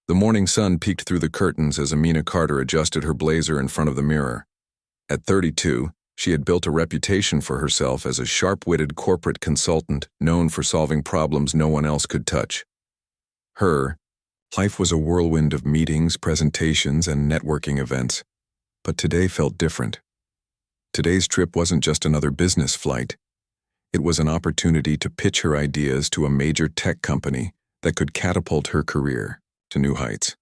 The morning sun peeked through the curtains as Amina Carter adjusted her blazer in front of the mirror. At 32, she had built a reputation for herself as a sharp-witted corporate consultant known for solving problems no one else could touch. Her life was a whirlwind of meetings, presentations, and networking events. But today felt different. Today's trip wasn't just another business flight. It was an opportunity to pitch her ideas to a major tech company that could catapult her career to new heights.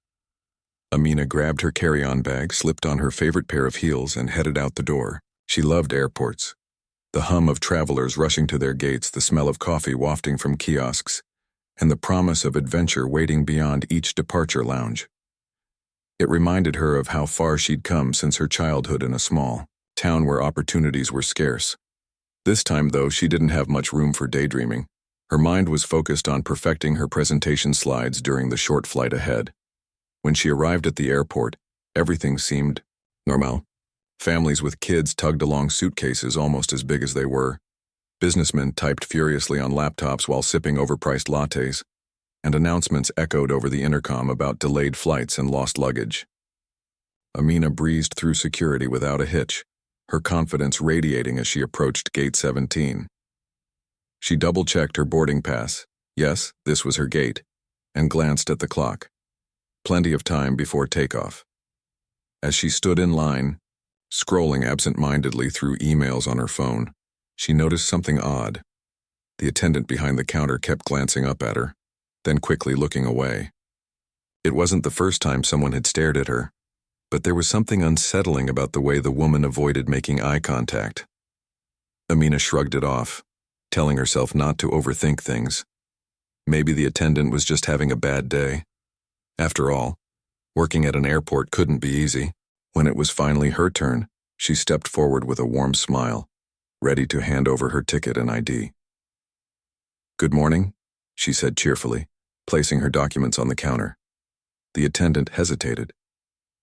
Amina grabbed her carry-on bag, slipped on her favorite pair of heels, and headed out the door. She loved airports. The hum of travelers rushing to their gates, the smell of coffee wafting from kiosks, and the promise of adventure waiting beyond each departure lounge. It reminded her of how far she'd come since her childhood in a small town where opportunities were scarce. This time, though, she didn't have much room for daydreaming. Her mind was focused on perfecting her presentation slides during the short flight ahead. When she arrived at the airport, everything seemed normal. Families with kids tugged along suitcases almost as big as they were. Businessmen typed furiously on laptops while sipping overpriced lattes, and announcements echoed over the intercom about delayed flights and lost luggage. Amina breezed through security without a hitch, her confidence radiating as she approached Gate 17. She double-checked her boarding pass. Yes, this was her gate, and glanced at the clock. Plenty of time before takeoff. As she stood in line, scrolling absent-mindedly through emails on her phone, she noticed something odd. The attendant behind the counter kept glancing up at her, then quickly looking away. It wasn't the first time someone had stared at her, but there was something unsettling about the way the woman avoided making eye contact. Amina shrugged it off, telling herself not to overthink things. Maybe the attendant was just having a bad day. After all, working at an airport couldn't be easy. When it was finally her turn, she stepped forward with a warm smile, ready to hand over her ticket and ID. "Good morning," she said cheerfully, placing her documents on the counter. The attendant hesitated.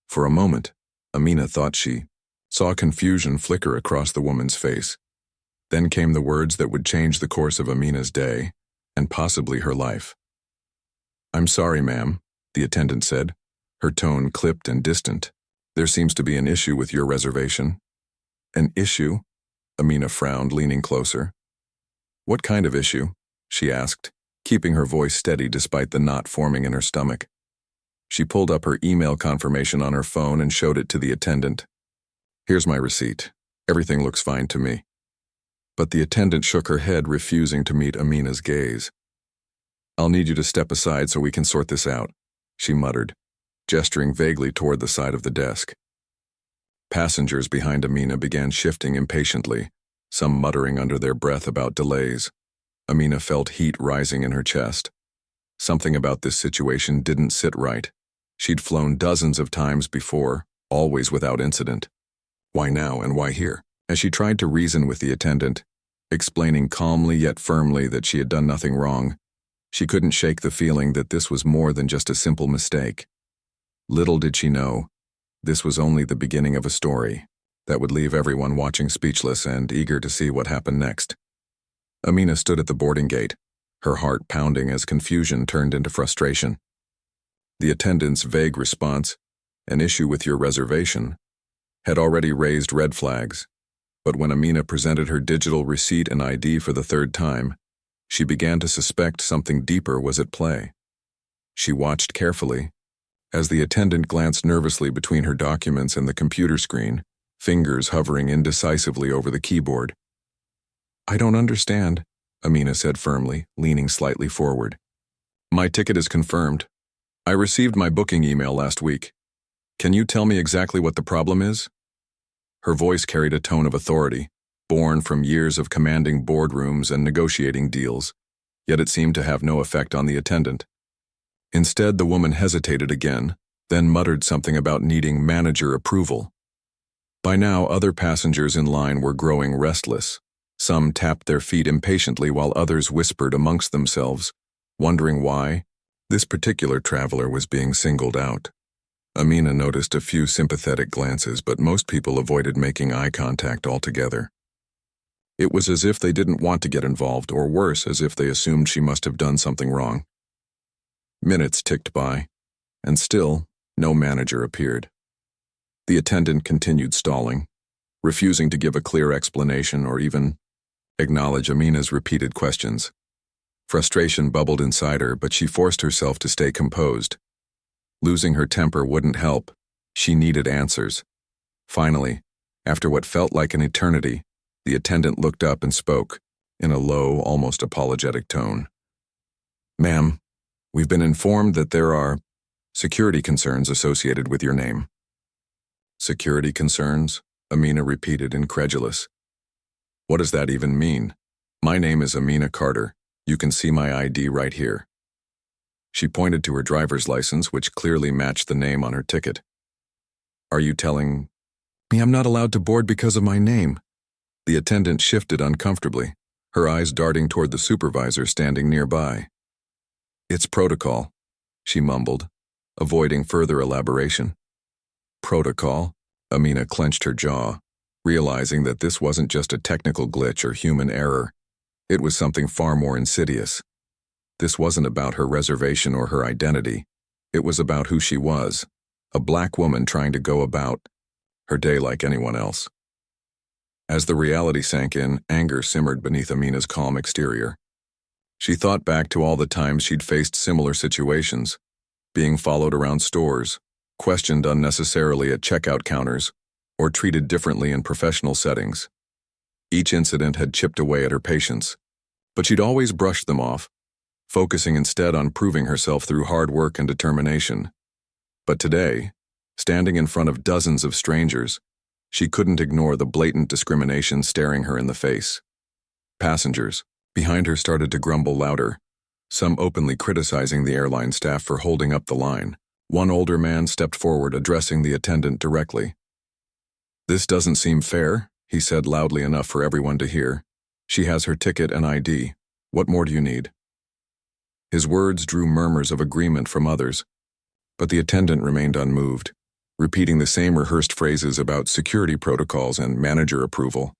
For a moment, Amina thought she saw confusion flicker across the woman's face. Then came the words that would change the course of Amina's day, and possibly her life. "I'm sorry, ma'am," the attendant said, her tone clipped and distant. "There seems to be an issue with your reservation." "An issue?" Amina frowned, leaning closer. "What kind of issue?" she asked, keeping her voice steady despite the knot forming in her stomach. She pulled up her email confirmation on her phone and showed it to the attendant. "Here's my receipt. Everything looks fine to me." But the attendant shook her head, refusing to meet Amina's gaze. "I'll need you to step aside so we can sort this out," she muttered, gesturing vaguely toward the side of the desk. Passengers behind Amina began shifting impatiently, some muttering under their breath about delays. Amina felt heat rising in her chest. Something about this situation didn't sit right. She'd flown dozens of times before, always without incident. Why now and why here? As she tried to reason with the attendant, explaining calmly yet firmly that she had done nothing wrong, she couldn't shake the feeling that this was more than just a simple mistake. Little did she know, this was only the beginning of a story that would leave everyone watching speechless and eager to see what happened next. Amina stood at the boarding gate, her heart pounding as confusion turned into frustration. The attendant's vague response, "An issue with your reservation," had already raised red flags. But when Amina presented her digital receipt and ID for the third time, she began to suspect something deeper was at play. She watched carefully as the attendant glanced nervously between her documents and the computer screen, fingers hovering indecisively over the keyboard. "I don't understand," Amina said firmly, leaning slightly forward. "My ticket is confirmed. I received my booking email last week. Can you tell me exactly what the problem is?" Her voice carried a tone of authority, born from years of commanding boardrooms and negotiating deals, yet it seemed to have no effect on the attendant. Instead, the woman hesitated again, then muttered something about needing manager approval. By now, other passengers in line were growing restless. Some tapped their feet impatiently while others whispered amongst themselves, wondering why this particular traveler was being singled out. Amina noticed a few sympathetic glances, but most people avoided making eye contact altogether. It was as if they didn't want to get involved, or worse, as if they assumed she must have done something wrong. Minutes ticked by. and still, no manager appeared. The attendant continued stalling, refusing to give a clear explanation or even acknowledge Amina's repeated questions. Frustration bubbled inside her, but she forced herself to stay composed. Losing her temper wouldn't help. She needed answers. Finally, after what felt like an eternity, the attendant looked up and spoke, in a low, almost apologetic tone. "Ma'am, we've been informed that there are security concerns associated with your name." "Security concerns?" Amina repeated, incredulous. "What does that even mean? My name is Amina Carter. You can see my ID right here." She pointed to her driver's license, which clearly matched the name on her ticket. "Are you telling me I'm not allowed to board because of my name?" The attendant shifted uncomfortably, her eyes darting toward the supervisor standing nearby. "It's protocol," she mumbled, avoiding further elaboration. "Protocol?" Amina clenched her jaw, realizing that this wasn't just a technical glitch or human error. It was something far more insidious. This wasn't about her reservation or her identity. It was about who she was, a black woman trying to go about her day like anyone else. As the reality sank in, anger simmered beneath Amina's calm exterior. She thought back to all the times she'd faced similar situations, being followed around stores, questioned unnecessarily at checkout counters, or treated differently in professional settings. Each incident had chipped away at her patience, but she'd always brushed them off, focusing instead on proving herself through hard work and determination. But today, standing in front of dozens of strangers, she couldn't ignore the blatant discrimination staring her in the face. Passengers behind her started to grumble louder, some openly criticizing the airline staff for holding up the line. One older man stepped forward, addressing the attendant directly. "This doesn't seem fair," he said loudly enough for everyone to hear. "She has her ticket and ID. What more do you need?" His words drew murmurs of agreement from others, but the attendant remained unmoved, repeating the same rehearsed phrases about security protocols and manager approval.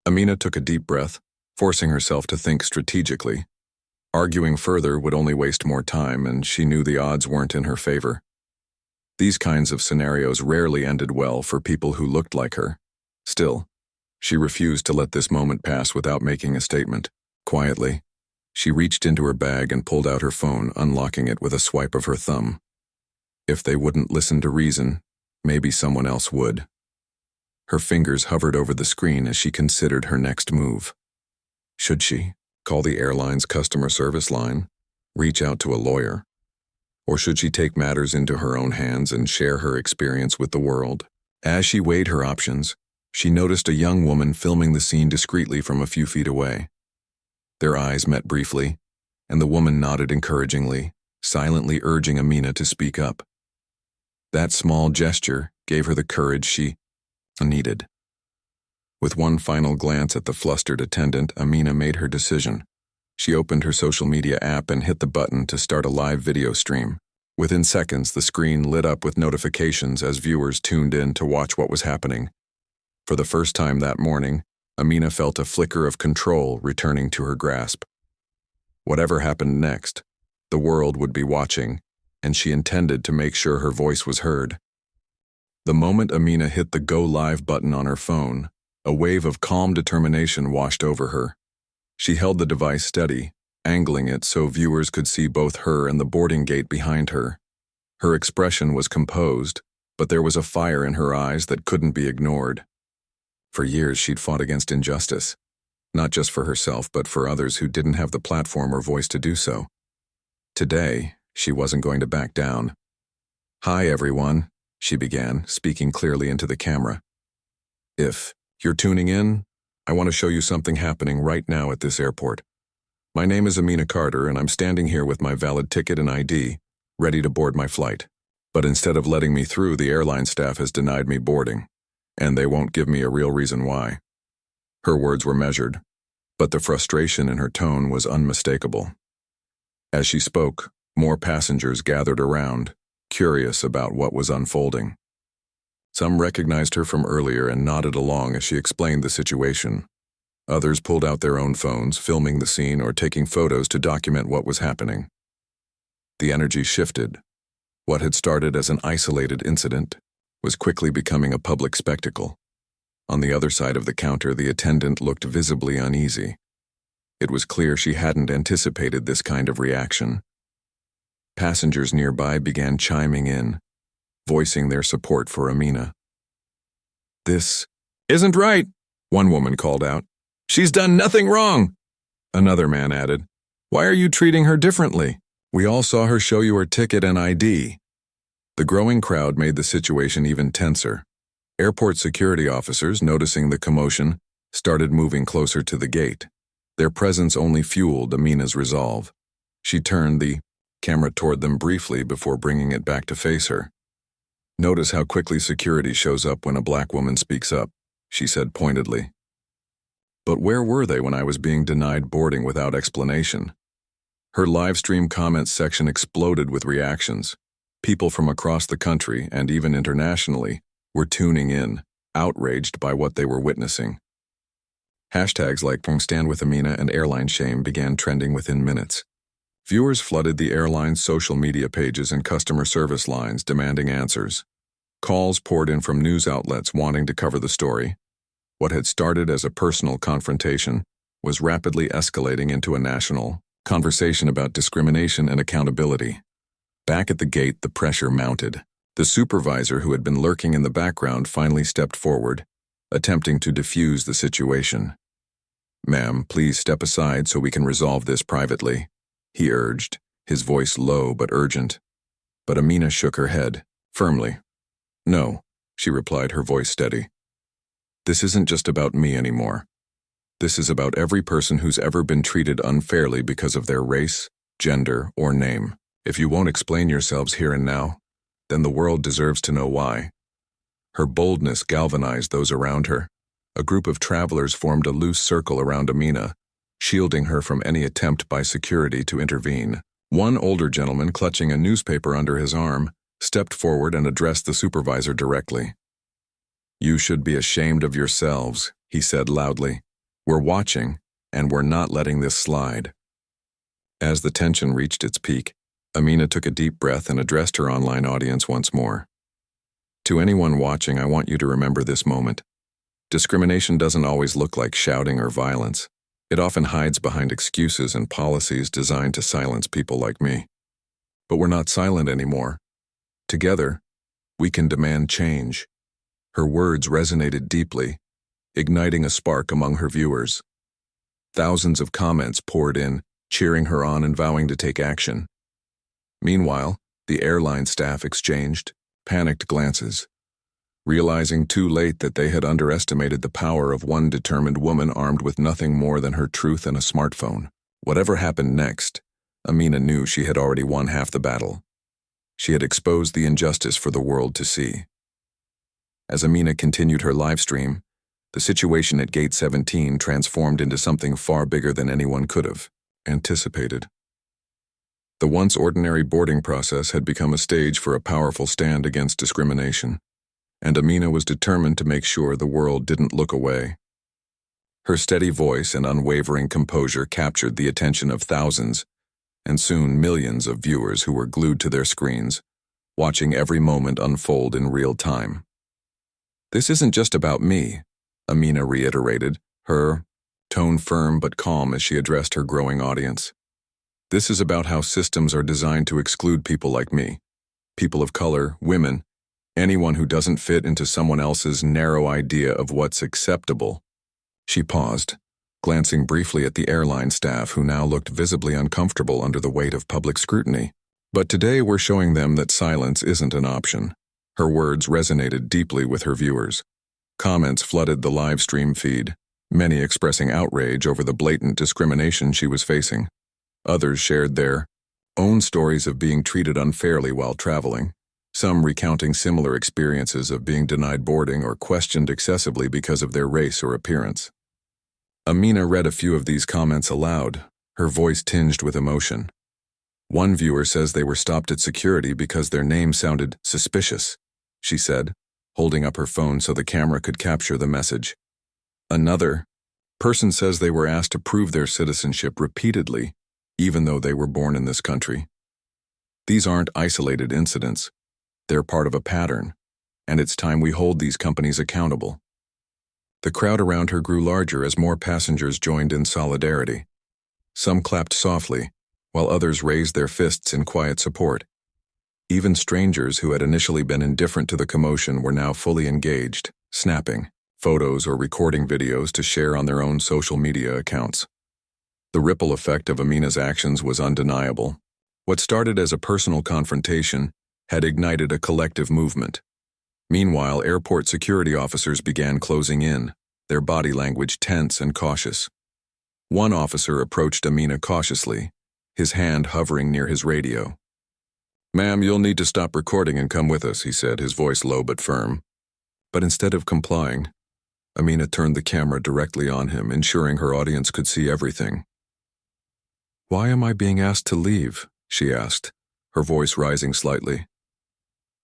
Amina took a deep breath, forcing herself to think strategically. Arguing further would only waste more time, and she knew the odds weren't in her favor. These kinds of scenarios rarely ended well for people who looked like her. Still, she refused to let this moment pass without making a statement. Quietly, she reached into her bag and pulled out her phone, unlocking it with a swipe of her thumb. If they wouldn't listen to reason, maybe someone else would. Her fingers hovered over the screen as she considered her next move. Should she call the airline's customer service line, reach out to a lawyer? Or should she take matters into her own hands and share her experience with the world? As she weighed her options, she noticed a young woman filming the scene discreetly from a few feet away. Their eyes met briefly, and the woman nodded encouragingly, silently urging Amina to speak up. That small gesture gave her the courage she needed. With one final glance at the flustered attendant, Amina made her decision. She opened her social media app and hit the button to start a live video stream. Within seconds, the screen lit up with notifications as viewers tuned in to watch what was happening. For the first time that morning, Amina felt a flicker of control returning to her grasp. Whatever happened next, the world would be watching, and she intended to make sure her voice was heard. The moment Amina hit the Go Live button on her phone, a wave of calm determination washed over her. She held the device steady, angling it so viewers could see both her and the boarding gate behind her. Her expression was composed, but there was a fire in her eyes that couldn't be ignored. For years she'd fought against injustice, not just for herself but for others who didn't have the platform or voice to do so. Today, she wasn't going to back down. "Hi everyone," she began, speaking clearly into the camera. "If you're tuning in, I want to show you something happening right now at this airport. My name is Amina Carter, and I'm standing here with my valid ticket and ID, ready to board my flight. But instead of letting me through, the airline staff has denied me boarding, and they won't give me a real reason why." Her words were measured, but the frustration in her tone was unmistakable. As she spoke, more passengers gathered around, curious about what was unfolding. Some recognized her from earlier and nodded along as she explained the situation. Others pulled out their own phones, filming the scene or taking photos to document what was happening. The energy shifted. What had started as an isolated incident was quickly becoming a public spectacle. On the other side of the counter, the attendant looked visibly uneasy. It was clear she hadn't anticipated this kind of reaction. Passengers nearby began chiming in, voicing their support for Amina. "This isn't right," one woman called out. "She's done nothing wrong." Another man added, "Why are you treating her differently? We all saw her show you her ticket and ID." The growing crowd made the situation even tenser. Airport security officers, noticing the commotion, started moving closer to the gate. Their presence only fueled Amina's resolve. She turned the camera toward them briefly before bringing it back to face her. "Notice how quickly security shows up when a black woman speaks up," she said pointedly. "But where were they when I was being denied boarding without explanation?" Her live stream comments section exploded with reactions. People from across the country, and even internationally, were tuning in, outraged by what they were witnessing. Hashtags like "Stand with Amina" and "Airline Shame" began trending within minutes. Viewers flooded the airline's social media pages and customer service lines demanding answers. Calls poured in from news outlets wanting to cover the story. What had started as a personal confrontation was rapidly escalating into a national conversation about discrimination and accountability. Back at the gate, the pressure mounted. The supervisor, who had been lurking in the background, finally stepped forward, attempting to defuse the situation. "Ma'am, please step aside so we can resolve this privately," he urged, his voice low but urgent. But Amina shook her head, firmly. "No," she replied, her voice steady. "This isn't just about me anymore. This is about every person who's ever been treated unfairly because of their race, gender, or name. If you won't explain yourselves here and now, then the world deserves to know why." Her boldness galvanized those around her. A group of travelers formed a loose circle around Amina, shielding her from any attempt by security to intervene. One older gentleman, clutching a newspaper under his arm, stepped forward and addressed the supervisor directly. "You should be ashamed of yourselves," he said loudly. "We're watching, and we're not letting this slide." As the tension reached its peak, Amina took a deep breath and addressed her online audience once more. "To anyone watching, I want you to remember this moment. Discrimination doesn't always look like shouting or violence. It often hides behind excuses and policies designed to silence people like me. But we're not silent anymore. Together, we can demand change." Her words resonated deeply, igniting a spark among her viewers. Thousands of comments poured in, cheering her on and vowing to take action. Meanwhile, the airline staff exchanged panicked glances, realizing too late that they had underestimated the power of one determined woman armed with nothing more than her truth and a smartphone. Whatever happened next, Amina knew she had already won half the battle. She had exposed the injustice for the world to see. As Amina continued her live stream, the situation at Gate 17 transformed into something far bigger than anyone could have anticipated. The once ordinary boarding process had become a stage for a powerful stand against discrimination, and Amina was determined to make sure the world didn't look away. Her steady voice and unwavering composure captured the attention of thousands, and soon millions of viewers who were glued to their screens, watching every moment unfold in real time. "This isn't just about me," Amina reiterated, her tone firm but calm as she addressed her growing audience. "This is about how systems are designed to exclude people like me, people of color, women, anyone who doesn't fit into someone else's narrow idea of what's acceptable." She paused, glancing briefly at the airline staff who now looked visibly uncomfortable under the weight of public scrutiny. "But today we're showing them that silence isn't an option." Her words resonated deeply with her viewers. Comments flooded the live stream feed, many expressing outrage over the blatant discrimination she was facing. Others shared their own stories of being treated unfairly while traveling, some recounting similar experiences of being denied boarding or questioned excessively because of their race or appearance. Amina read a few of these comments aloud, her voice tinged with emotion. One viewer says they were stopped at security because their name sounded suspicious, she said, holding up her phone so the camera could capture the message. Another person says they were asked to prove their citizenship repeatedly, even though they were born in this country. These aren't isolated incidents. They're part of a pattern, and it's time we hold these companies accountable. The crowd around her grew larger as more passengers joined in solidarity. Some clapped softly, while others raised their fists in quiet support. Even strangers who had initially been indifferent to the commotion were now fully engaged, snapping photos or recording videos to share on their own social media accounts. The ripple effect of Amina's actions was undeniable. What started as a personal confrontation had ignited a collective movement. Meanwhile, airport security officers began closing in, their body language tense and cautious. One officer approached Amina cautiously, his hand hovering near his radio. "Ma'am, you'll need to stop recording and come with us," he said, his voice low but firm. But instead of complying, Amina turned the camera directly on him, ensuring her audience could see everything. "Why am I being asked to leave?" she asked, her voice rising slightly.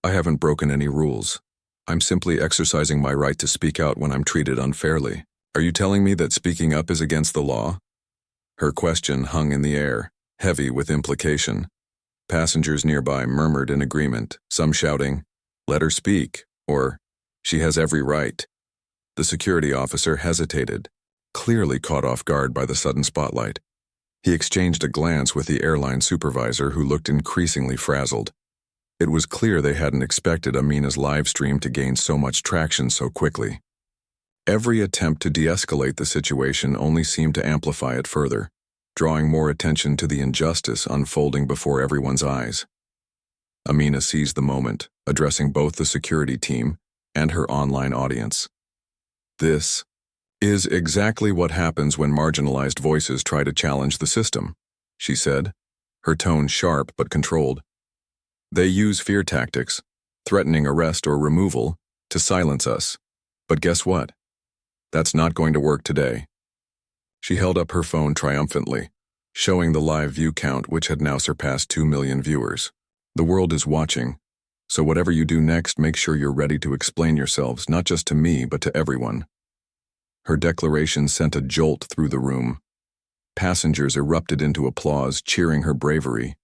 "I haven't broken any rules. I'm simply exercising my right to speak out when I'm treated unfairly. Are you telling me that speaking up is against the law?" Her question hung in the air, heavy with implication. Passengers nearby murmured in agreement, some shouting, "Let her speak," or, "She has every right." The security officer hesitated, clearly caught off guard by the sudden spotlight. He exchanged a glance with the airline supervisor, who looked increasingly frazzled. It was clear they hadn't expected Amina's live stream to gain so much traction so quickly. Every attempt to de-escalate the situation only seemed to amplify it further, drawing more attention to the injustice unfolding before everyone's eyes. Amina seized the moment, addressing both the security team and her online audience. "This is exactly what happens when marginalized voices try to challenge the system," she said, her tone sharp but controlled. "They use fear tactics, threatening arrest or removal, to silence us. But guess what? That's not going to work today." She held up her phone triumphantly, showing the live view count, which had now surpassed 2 million viewers. "The world is watching, so whatever you do next, make sure you're ready to explain yourselves, not just to me, but to everyone." Her declaration sent a jolt through the room. Passengers erupted into applause, cheering her bravery.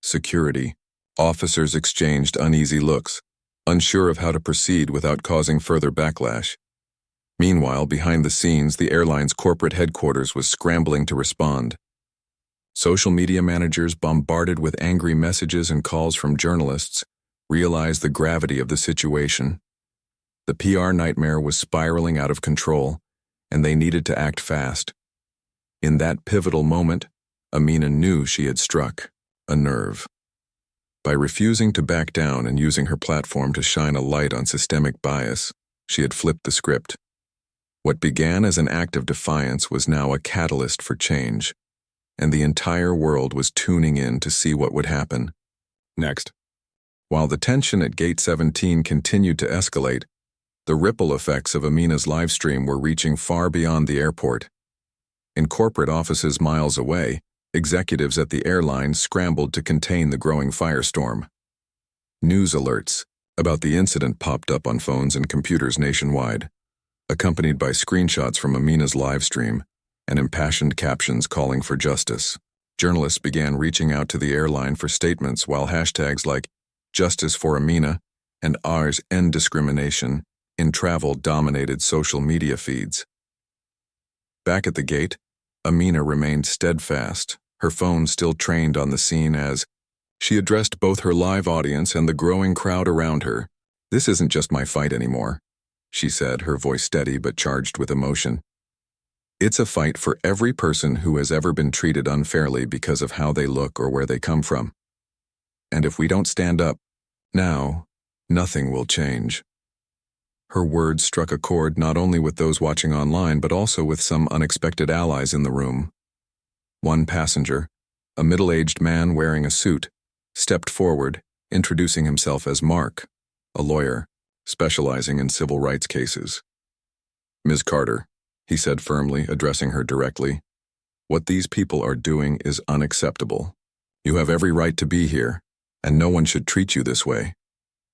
Security officers exchanged uneasy looks, unsure of how to proceed without causing further backlash. Meanwhile, behind the scenes, the airline's corporate headquarters was scrambling to respond. Social media managers, bombarded with angry messages and calls from journalists, realized the gravity of the situation. The PR nightmare was spiraling out of control, and they needed to act fast. In that pivotal moment, Amina knew she had struck a nerve. By refusing to back down and using her platform to shine a light on systemic bias, she had flipped the script. What began as an act of defiance was now a catalyst for change, and the entire world was tuning in to see what would happen next. While the tension at Gate 17 continued to escalate, the ripple effects of Amina's livestream were reaching far beyond the airport. In corporate offices miles away, executives at the airline scrambled to contain the growing firestorm. News alerts about the incident popped up on phones and computers nationwide, accompanied by screenshots from Amina's livestream and impassioned captions calling for justice. Journalists began reaching out to the airline for statements, while hashtags like "Justice for Amina" and "Ours End Discrimination" in travel dominated social media feeds. Back at the gate, Amina remained steadfast, her phone still trained on the scene as she addressed both her live audience and the growing crowd around her. "This isn't just my fight anymore," she said, her voice steady but charged with emotion. "It's a fight for every person who has ever been treated unfairly because of how they look or where they come from. And if we don't stand up now, nothing will change." Her words struck a chord not only with those watching online, but also with some unexpected allies in the room. One passenger, a middle-aged man wearing a suit, stepped forward, introducing himself as Mark, a lawyer specializing in civil rights cases. "Ms. Carter," he said firmly, addressing her directly, "what these people are doing is unacceptable. You have every right to be here, and no one should treat you this way.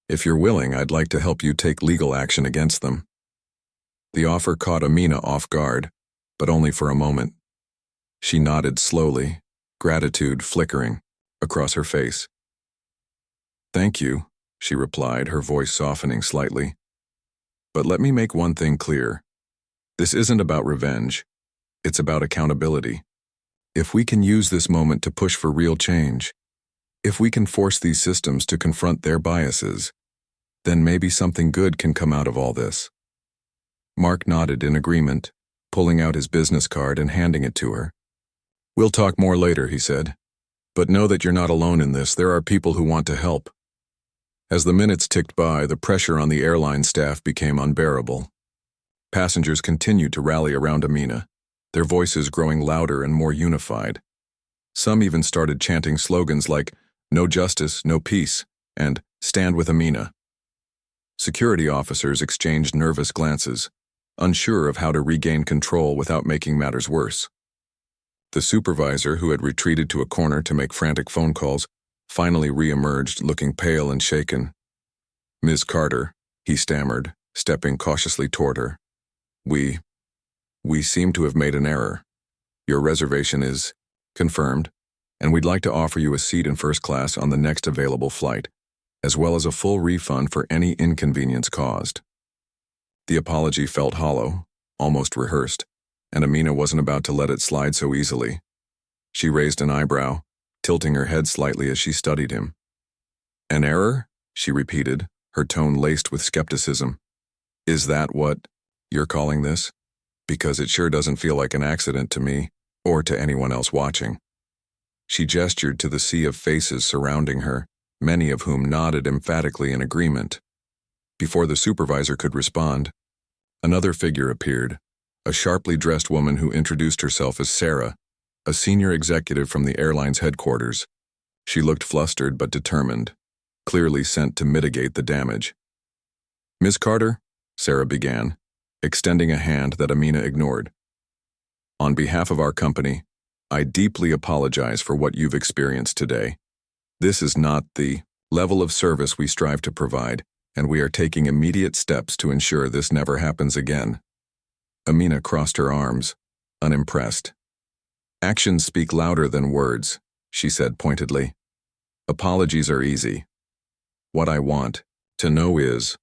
If you're willing, I'd like to help you take legal action against them." The offer caught Amina off guard, but only for a moment. She nodded slowly, gratitude flickering across her face. Thank you, she replied, her voice softening slightly. But let me make one thing clear. This isn't about revenge. It's about accountability. If we can use this moment to push for real change, if we can force these systems to confront their biases, then maybe something good can come out of all this. Mark nodded in agreement, pulling out his business card and handing it to her. We'll talk more later, he said. But know that you're not alone in this. There are people who want to help. As the minutes ticked by, the pressure on the airline staff became unbearable. Passengers continued to rally around Amina, their voices growing louder and more unified. Some even started chanting slogans like, "No justice, no peace," and "Stand with Amina." Security officers exchanged nervous glances, unsure of how to regain control without making matters worse. The supervisor, who had retreated to a corner to make frantic phone calls, finally re-emerged, looking pale and shaken. "Ms. Carter," he stammered, stepping cautiously toward her. We seem to have made an error. Your reservation is confirmed, and we'd like to offer you a seat in first class on the next available flight, as well as a full refund for any inconvenience caused." The apology felt hollow, almost rehearsed, and Amina wasn't about to let it slide so easily. She raised an eyebrow, tilting her head slightly as she studied him. "An error?" she repeated, her tone laced with skepticism. "Is that what you're calling this? Because it sure doesn't feel like an accident to me, or to anyone else watching." She gestured to the sea of faces surrounding her, many of whom nodded emphatically in agreement. Before the supervisor could respond, another figure appeared, a sharply dressed woman who introduced herself as Sarah, a senior executive from the airline's headquarters. She looked flustered but determined, clearly sent to mitigate the damage. "Ms. Carter," Sarah began, extending a hand that Amina ignored. "On behalf of our company, I deeply apologize for what you've experienced today. This is not the level of service we strive to provide, and we are taking immediate steps to ensure this never happens again." Amina crossed her arms, unimpressed. "Actions speak louder than words," she said pointedly. "Apologies are easy. What I want to know is,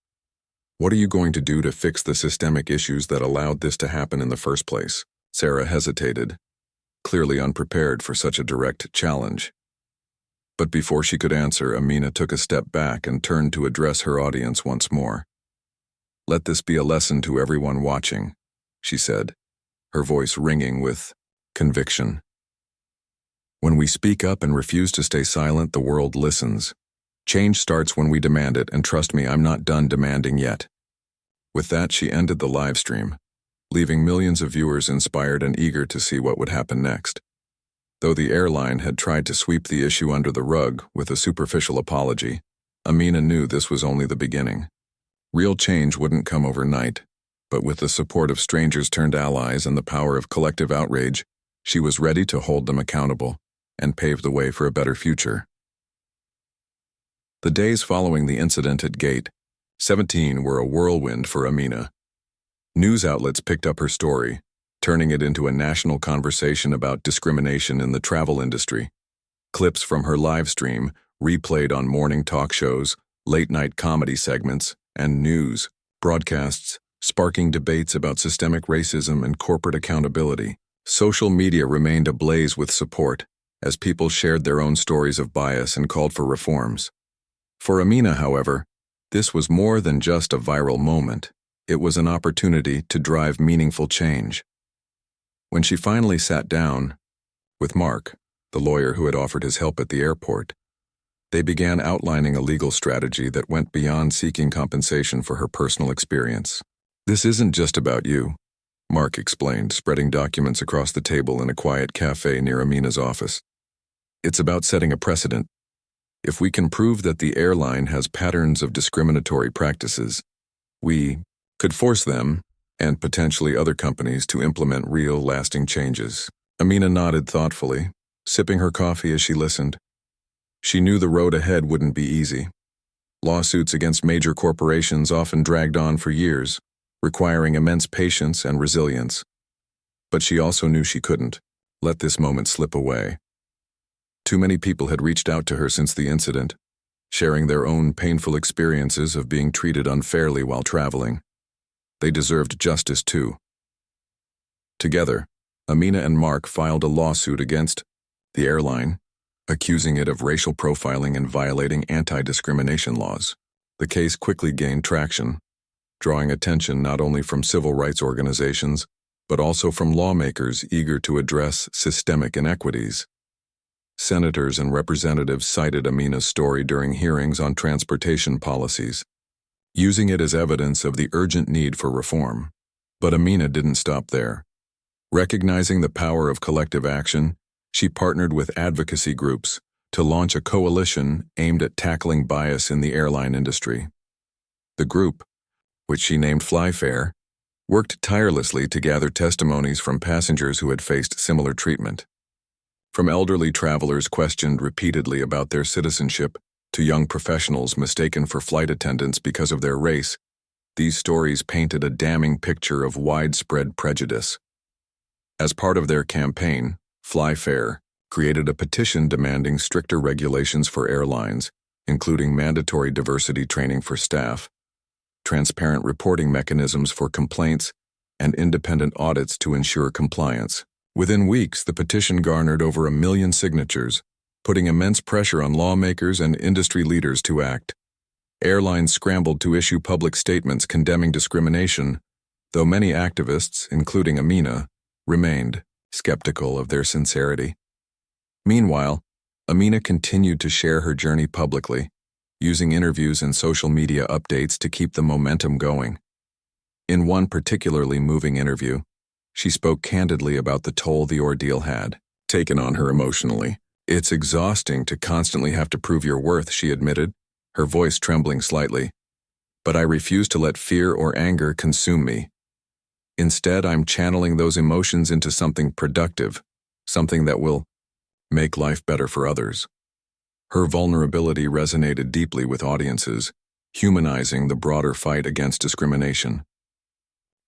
what are you going to do to fix the systemic issues that allowed this to happen in the first place?" Sarah hesitated, clearly unprepared for such a direct challenge. But before she could answer, Amina took a step back and turned to address her audience once more. "Let this be a lesson to everyone watching," she said, her voice ringing with conviction. "When we speak up and refuse to stay silent, the world listens. Change starts when we demand it, and trust me, I'm not done demanding yet." With that, she ended the live stream, leaving millions of viewers inspired and eager to see what would happen next. Though the airline had tried to sweep the issue under the rug with a superficial apology, Amina knew this was only the beginning. Real change wouldn't come overnight, but with the support of strangers turned allies and the power of collective outrage, she was ready to hold them accountable and pave the way for a better future. The days following the incident at Gate 17 were a whirlwind for Amina. News outlets picked up her story, turning it into a national conversation about discrimination in the travel industry. Clips from her live stream, replayed on morning talk shows, late-night comedy segments, and news broadcasts, sparking debates about systemic racism and corporate accountability. Social media remained ablaze with support, as people shared their own stories of bias and called for reforms. For Amina, however, this was more than just a viral moment. It was an opportunity to drive meaningful change. When she finally sat down with Mark, the lawyer who had offered his help at the airport, they began outlining a legal strategy that went beyond seeking compensation for her personal experience. "This isn't just about you," Mark explained, spreading documents across the table in a quiet cafe near Amina's office. "It's about setting a precedent. If we can prove that the airline has patterns of discriminatory practices, we could force them, and potentially other companies, to implement real, lasting changes." Amina nodded thoughtfully, sipping her coffee as she listened. She knew the road ahead wouldn't be easy. Lawsuits against major corporations often dragged on for years, requiring immense patience and resilience. But she also knew she couldn't let this moment slip away. Too many people had reached out to her since the incident, sharing their own painful experiences of being treated unfairly while traveling. They deserved justice too. Together, Amina and Mark filed a lawsuit against the airline, accusing it of racial profiling and violating anti-discrimination laws. The case quickly gained traction, drawing attention not only from civil rights organizations, but also from lawmakers eager to address systemic inequities. Senators and representatives cited Amina's story during hearings on transportation policies, using it as evidence of the urgent need for reform. But Amina didn't stop there. Recognizing the power of collective action, she partnered with advocacy groups to launch a coalition aimed at tackling bias in the airline industry. The group, which she named FlyFair, worked tirelessly to gather testimonies from passengers who had faced similar treatment. From elderly travelers questioned repeatedly about their citizenship to young professionals mistaken for flight attendants because of their race, these stories painted a damning picture of widespread prejudice. As part of their campaign, FlyFair created a petition demanding stricter regulations for airlines, including mandatory diversity training for staff, transparent reporting mechanisms for complaints, and independent audits to ensure compliance. Within weeks, the petition garnered over 1 million signatures, putting immense pressure on lawmakers and industry leaders to act. Airlines scrambled to issue public statements condemning discrimination, though many activists, including Amina, remained skeptical of their sincerity. Meanwhile, Amina continued to share her journey publicly, using interviews and social media updates to keep the momentum going. In one particularly moving interview, she spoke candidly about the toll the ordeal had taken on her emotionally. "It's exhausting to constantly have to prove your worth," she admitted, her voice trembling slightly. "But I refuse to let fear or anger consume me. Instead, I'm channeling those emotions into something productive, something that will make life better for others." Her vulnerability resonated deeply with audiences, humanizing the broader fight against discrimination.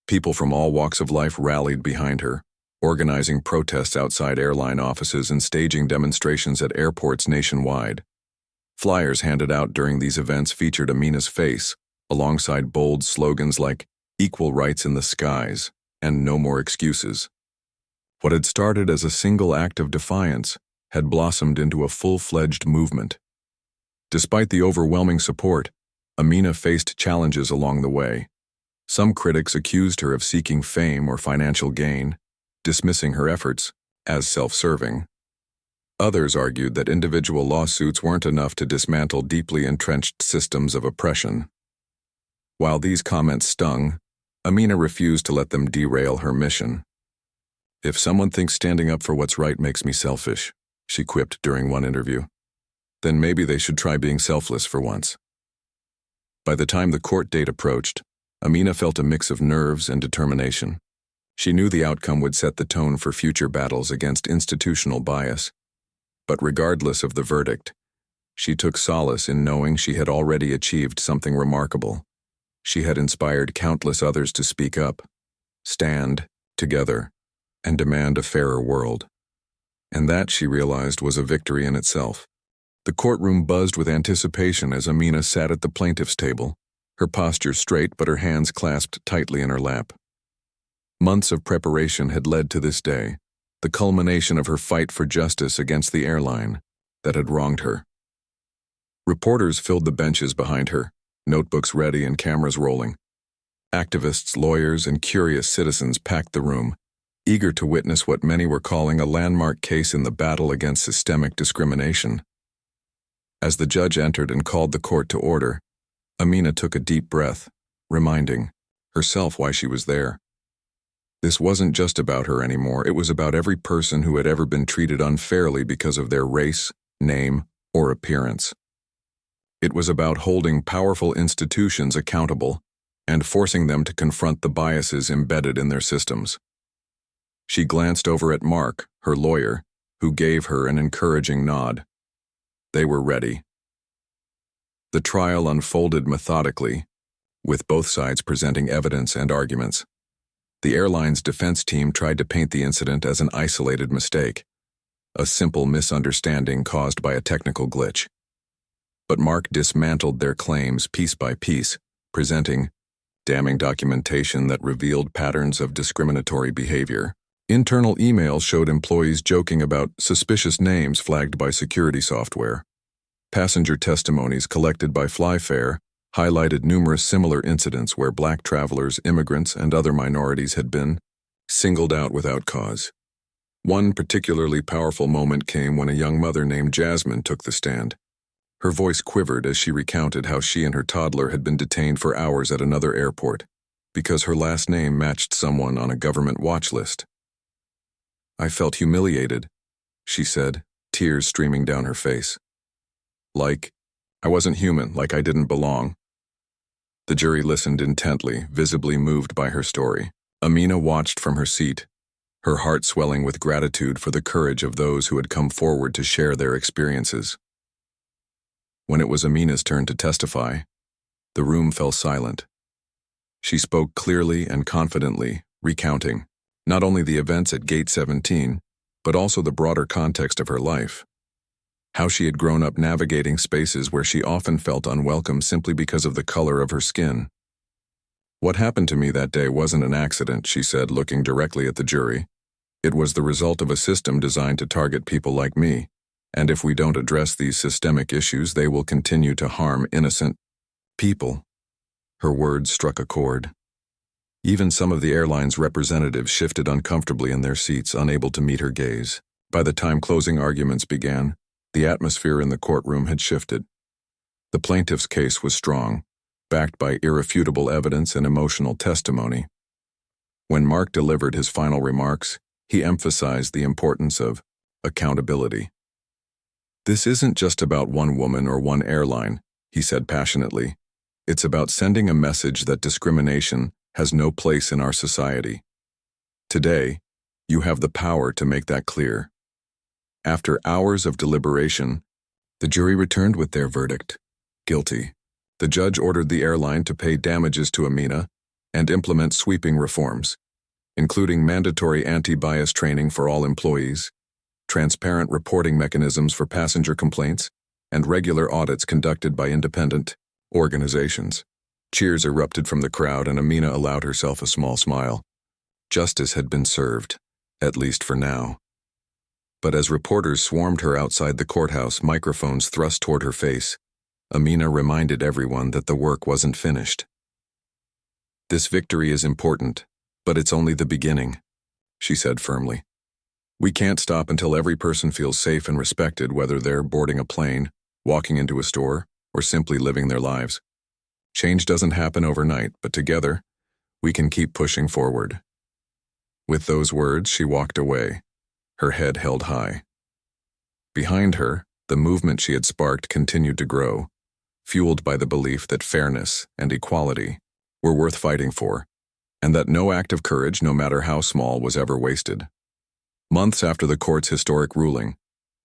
People from all walks of life rallied behind her, organizing protests outside airline offices and staging demonstrations at airports nationwide. Flyers handed out during these events featured Amina's face, alongside bold slogans like "Equal Rights in the Skies" and "No More Excuses." What had started as a single act of defiance had blossomed into a full-fledged movement. Despite the overwhelming support, Amina faced challenges along the way. Some critics accused her of seeking fame or financial gain, dismissing her efforts as self-serving. Others argued that individual lawsuits weren't enough to dismantle deeply entrenched systems of oppression. While these comments stung, Amina refused to let them derail her mission. "If someone thinks standing up for what's right makes me selfish," she quipped during one interview, "then maybe they should try being selfless for once." By the time the court date approached, Amina felt a mix of nerves and determination. She knew the outcome would set the tone for future battles against institutional bias. But regardless of the verdict, she took solace in knowing she had already achieved something remarkable. She had inspired countless others to speak up, stand together, and demand a fairer world. And that, she realized, was a victory in itself. The courtroom buzzed with anticipation as Amina sat at the plaintiff's table, her posture straight but her hands clasped tightly in her lap. Months of preparation had led to this day, the culmination of her fight for justice against the airline that had wronged her. Reporters filled the benches behind her, notebooks ready and cameras rolling. Activists, lawyers, and curious citizens packed the room, eager to witness what many were calling a landmark case in the battle against systemic discrimination. As the judge entered and called the court to order, Amina took a deep breath, reminding herself why she was there. This wasn't just about her anymore, it was about every person who had ever been treated unfairly because of their race, name, or appearance. It was about holding powerful institutions accountable and forcing them to confront the biases embedded in their systems. She glanced over at Mark, her lawyer, who gave her an encouraging nod. They were ready. The trial unfolded methodically, with both sides presenting evidence and arguments. The airline's defense team tried to paint the incident as an isolated mistake, a simple misunderstanding caused by a technical glitch. But Mark dismantled their claims piece by piece, presenting damning documentation that revealed patterns of discriminatory behavior. Internal emails showed employees joking about suspicious names flagged by security software. Passenger testimonies collected by Flyfair highlighted numerous similar incidents where black travelers, immigrants, and other minorities had been singled out without cause. One particularly powerful moment came when a young mother named Jasmine took the stand. Her voice quivered as she recounted how she and her toddler had been detained for hours at another airport because her last name matched someone on a government watch list. "I felt humiliated," she said, tears streaming down her face. "Like I wasn't human, like I didn't belong." The jury listened intently, visibly moved by her story. Amina watched from her seat, her heart swelling with gratitude for the courage of those who had come forward to share their experiences. When it was Amina's turn to testify, the room fell silent. She spoke clearly and confidently, recounting not only the events at Gate 17, but also the broader context of her life. How she had grown up navigating spaces where she often felt unwelcome simply because of the color of her skin. "What happened to me that day wasn't an accident," she said, looking directly at the jury. "It was the result of a system designed to target people like me. And if we don't address these systemic issues, they will continue to harm innocent people." Her words struck a chord. Even some of the airline's representatives shifted uncomfortably in their seats, unable to meet her gaze. By the time closing arguments began, the atmosphere in the courtroom had shifted. The plaintiff's case was strong, backed by irrefutable evidence and emotional testimony. When Mark delivered his final remarks, he emphasized the importance of accountability. "This isn't just about one woman or one airline," he said passionately. "It's about sending a message that discrimination has no place in our society. Today, you have the power to make that clear." After hours of deliberation, the jury returned with their verdict: guilty. The judge ordered the airline to pay damages to Amina and implement sweeping reforms, including mandatory anti-bias training for all employees, transparent reporting mechanisms for passenger complaints, and regular audits conducted by independent organizations. Cheers erupted from the crowd, and Amina allowed herself a small smile. Justice had been served, at least for now. But as reporters swarmed her outside the courthouse, microphones thrust toward her face, Amina reminded everyone that the work wasn't finished. "This victory is important, but it's only the beginning," she said firmly. "We can't stop until every person feels safe and respected, whether they're boarding a plane, walking into a store, or simply living their lives. Change doesn't happen overnight, but together, we can keep pushing forward." With those words, she walked away, her head held high. Behind her, the movement she had sparked continued to grow, fueled by the belief that fairness and equality were worth fighting for, and that no act of courage, no matter how small, was ever wasted. Months after the court's historic ruling,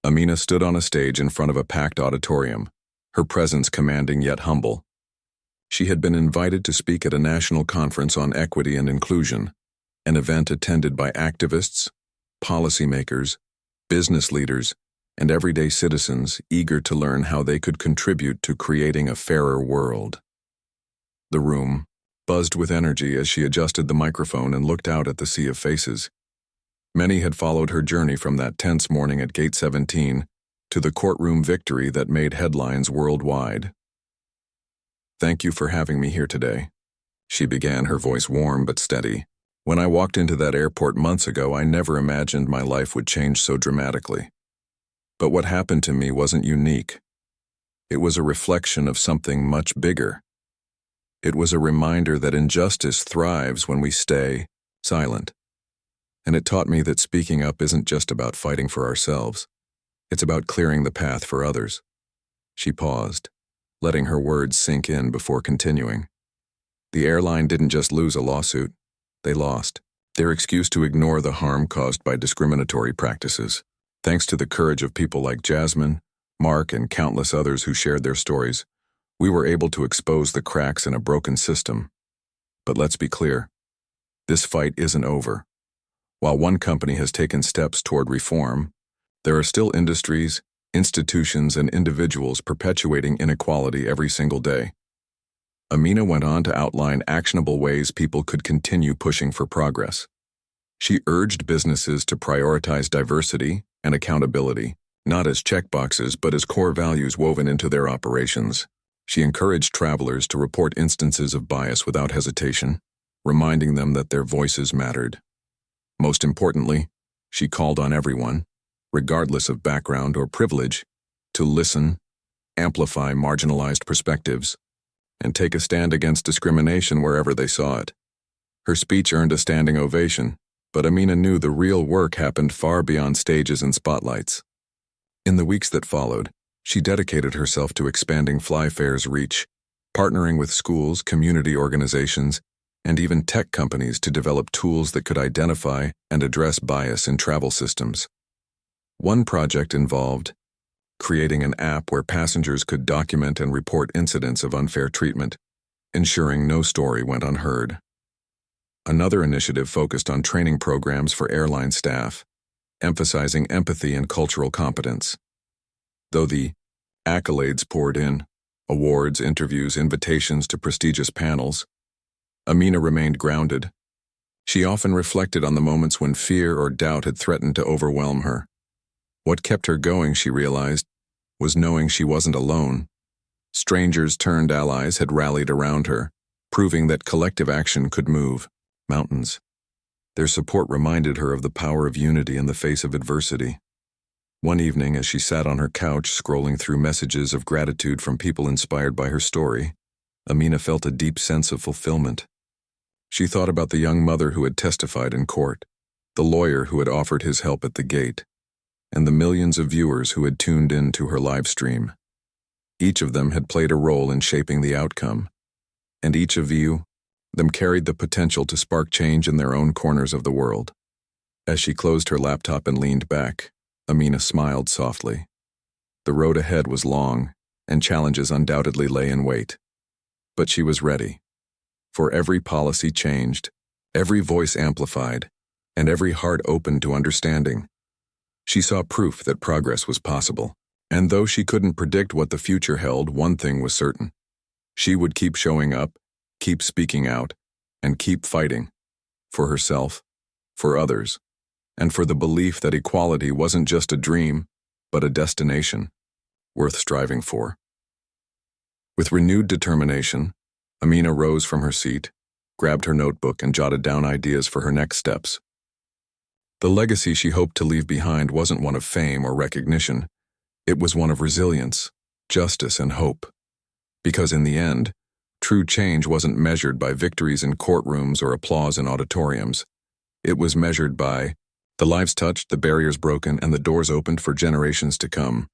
Amina stood on a stage in front of a packed auditorium, her presence commanding yet humble. She had been invited to speak at a national conference on equity and inclusion, an event attended by activists, policymakers, business leaders, and everyday citizens eager to learn how they could contribute to creating a fairer world. The room buzzed with energy as she adjusted the microphone and looked out at the sea of faces. Many had followed her journey from that tense morning at Gate 17 to the courtroom victory that made headlines worldwide. "Thank you for having me here today," she began, her voice warm but steady. "When I walked into that airport months ago, I never imagined my life would change so dramatically. But what happened to me wasn't unique. It was a reflection of something much bigger. It was a reminder that injustice thrives when we stay silent. And it taught me that speaking up isn't just about fighting for ourselves. It's about clearing the path for others." She paused, letting her words sink in before continuing. "The airline didn't just lose a lawsuit. They lost their excuse to ignore the harm caused by discriminatory practices. Thanks to the courage of people like Jasmine, Mark, and countless others who shared their stories, we were able to expose the cracks in a broken system. But let's be clear, this fight isn't over. While one company has taken steps toward reform, there are still industries, institutions and individuals perpetuating inequality every single day. Amina went on to outline actionable ways people could continue pushing for progress. She urged businesses to prioritize diversity and accountability, not as checkboxes but as core values woven into their operations. She encouraged travelers to report instances of bias without hesitation, reminding them that their voices mattered. Most importantly, she called on everyone, regardless of background or privilege, to listen, amplify marginalized perspectives, and take a stand against discrimination wherever they saw it. Her speech earned a standing ovation, but Amina knew the real work happened far beyond stages and spotlights. In the weeks that followed, she dedicated herself to expanding FlyFair's reach, partnering with schools, community organizations, and even tech companies to develop tools that could identify and address bias in travel systems. One project involved creating an app where passengers could document and report incidents of unfair treatment, ensuring no story went unheard. Another initiative focused on training programs for airline staff, emphasizing empathy and cultural competence. Though the accolades poured in, awards, interviews, invitations to prestigious panels, Amina remained grounded. She often reflected on the moments when fear or doubt had threatened to overwhelm her. What kept her going, she realized, was knowing she wasn't alone. Strangers turned allies had rallied around her, proving that collective action could move mountains. Their support reminded her of the power of unity in the face of adversity. One evening, as she sat on her couch scrolling through messages of gratitude from people inspired by her story, Amina felt a deep sense of fulfillment. She thought about the young mother who had testified in court, the lawyer who had offered his help at the gate, and the millions of viewers who had tuned in to her live stream. Each of them had played a role in shaping the outcome, and each of them carried the potential to spark change in their own corners of the world. As she closed her laptop and leaned back, Amina smiled softly. The road ahead was long, and challenges undoubtedly lay in wait. But she was ready. For every policy changed, every voice amplified, and every heart opened to understanding. She saw proof that progress was possible, and though she couldn't predict what the future held, one thing was certain. She would keep showing up, keep speaking out, and keep fighting. For herself, for others, and for the belief that equality wasn't just a dream, but a destination worth striving for. With renewed determination, Amina rose from her seat, grabbed her notebook, and jotted down ideas for her next steps. The legacy she hoped to leave behind wasn't one of fame or recognition. It was one of resilience, justice, and hope. Because in the end, true change wasn't measured by victories in courtrooms or applause in auditoriums. It was measured by the lives touched, the barriers broken, and the doors opened for generations to come.